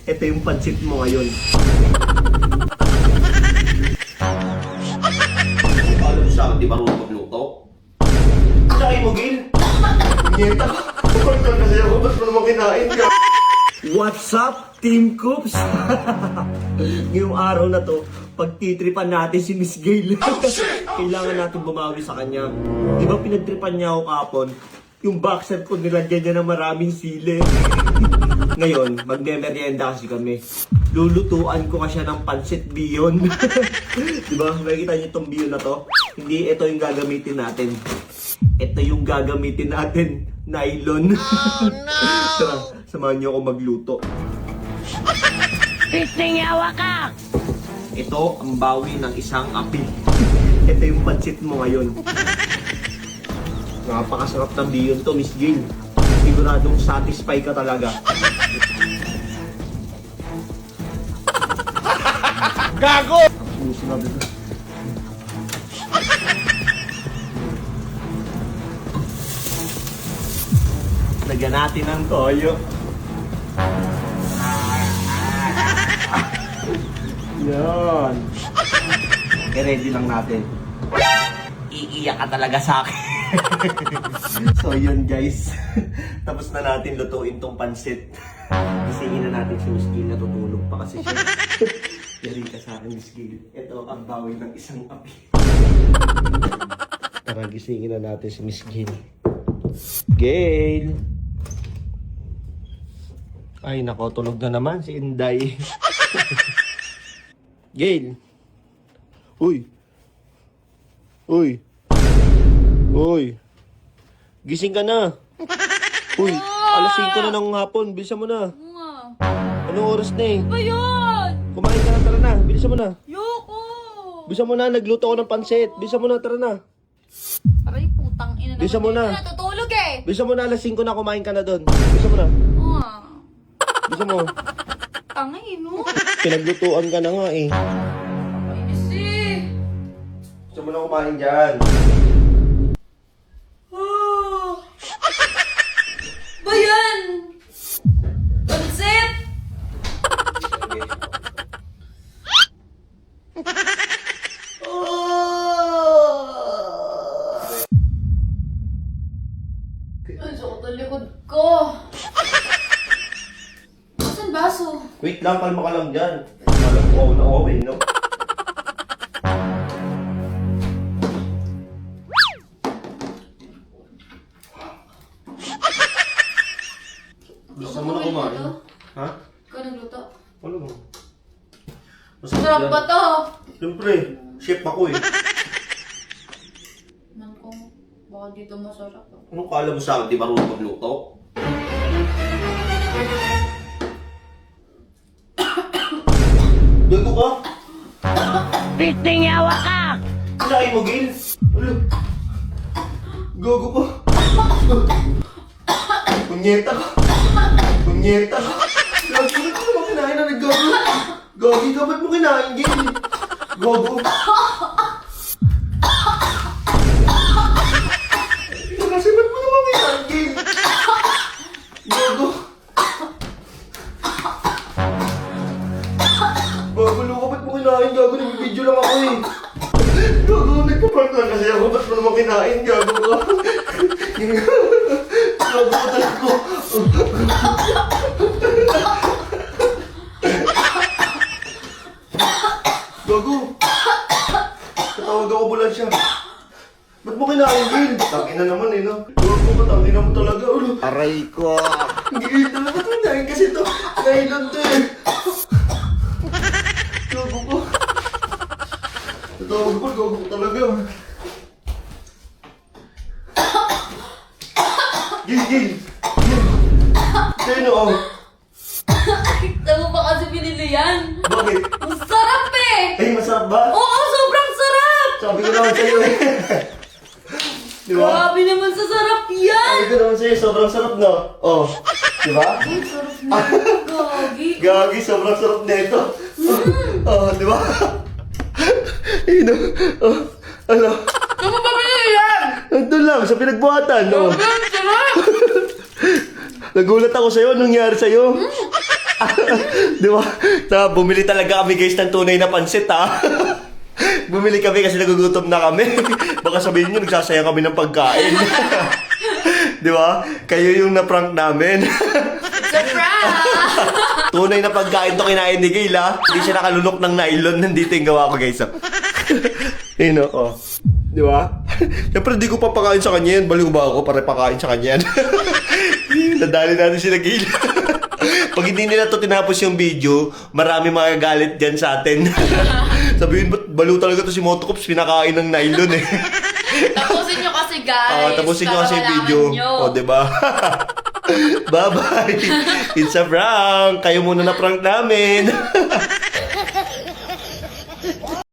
Ito yung pansit mo ngayon. Alam mo sa akin, di marunong magluto? Kinain mo, Gil? Nyeta ka. Kapag kasi ako, ba't mo naman kinain ka? What's up, Team Coops? Ngayong araw na to, pagtitripan natin si Miss Gail. Kailangan natin bumawi sa kanya. Di ba pinagtripan niya ako kapon? Yung boxer ko nilagyan niya ng maraming sili. Ngayon, magme-merienda kasi kami. Lulutuan ko kasi ng pansit bihon. Di ba? Makikita niyo itong bihon na to? Hindi ito yung gagamitin natin. Ito yung gagamitin natin. Nylon. Oh no! Tara, samahan niyo ako magluto. Pistingawa ka! Ito ang bawi ng isang api. Ito yung pansit mo ngayon. Napakasarap ng bihon to, Miss Gail. Siguradong satisfy ka talaga. Gago! Puso na dito. Lagyan natin ng toyo. Yan. I-ready lang natin. Iiyak ka talaga sa akin. So yun guys. Tapos na natin lutuin tong pansit. Isingin na natin si Miss Gail, natutulog pa kasi siya. Yari ka sa akin, Miss Gail. Ito ang bawi ng isang api. Tara, gisingin na natin si Miss Gail. Gail! Ay, nako, tulog na naman si Inday. Gail! Uy! Uy! Uy! Gising ka na! Uy! Alas 5 na ng hapon, bilisan mo na! Anong oras na eh? Ba yun? Kumain ka na, tara na! Bilisan mo na! Yoko! Bilisan mo na, nagluto ako ng pansit! Bilisan mo na, tara na! Aray, putang ina naman. Bilisan mo na. Hindi natutulog eh! Bilisan mo na, alas 5 na, kumain ka na doon! Bilisan mo na! Bilisan mo! Tangay, no? Pinaglutuan ka na nga eh! Kainis eh! Bilisan mo na kumain dyan! Ba yan? Pansit? Ang sakot ang likod ko. Saan baso? Wait lang, kalma ka lang dyan. Alam ko ako na okay, no? Gusto mo na kumain? Ha? Ikaw nagluto? Ano mo? Sarap ba to? Siyempre, chef ako eh. Man kong baka dito masarap. Anong kala mo sa akin, di marunong magluto? Gago ka? Pistingawa ka! Kinain mo, Gil? Ano? Gago ka? Punyeta ka? Punyeta ka? Gago ka naman kinain na naggago. Gagi ka, ba't mo kinain, Gil? Gago. Kasi ba't mo naman kinain, Gil? Gago. Gago, Luka, ba't mo kinain? Gago, nag-video lang ako eh. Gago, nagpa-prank lang kasi ako. Ba't mo naman kinain? Gago ka. Gago ka talaga. Gago. Tatawag ako ambulansya. Ba't mo kinain, Gil? Tangin na naman eh, no? Gago ka, tangin na mo talaga. Ulo. Aray ko! Gil, talaga ba't mo kinain kasi ito? Nailan to eh. Gago ko. Tatawag ko, gago ko talaga. Gil, Gil. Gil. Sino, oh? Tama ba kasi binili yan? Bakit? Masarap eh! Eh, masarap ba? Oo, sobrang sarap! Sabi ko naman sa'yo eh. Di ba? Grabe naman sa sarap yan! Sabi ko naman sa'yo, sobrang sarap no? Oh. Di ba? Ay, sarap na. Gagi. Gagi, sobrang sarap nito. Oh, di ba? Ino. Oh, ano? Tama ba binili yan? Nandun lang, sa pinagbuhatan. Oh. Sobrang sarap! Nagulat ako sa'yo, anong nangyari sa'yo? Di ba? Bumili talaga kami guys ng tunay na pansit ha. Bumili kami kasi nagugutom na kami. Baka sabihin nyo, nagsasayang kami ng pagkain. Di ba? Kayo yung na-prank namin. It's a prank! Tunay na pagkain to kinain ni Gail ha. Hindi siya nakalunok ng nylon. Nandito yung gawa ko guys. Yun o. Di ba? Siyempre di ko pa pakain sa kanya yan. Baliw ba ako para pakain sa kanya yan? Nadali natin sila Gail. Pag hindi nila to tinapos yung video, marami magagalit dyan sa atin. Sabihin, ba't baliw talaga to si Motocops? Pinakain ng nylon eh. Tapusin nyo kasi guys. Tapusin nyo para kasi yung malaman video. nyo. O, diba? Bye-bye. It's a prank. Kayo muna na prank namin.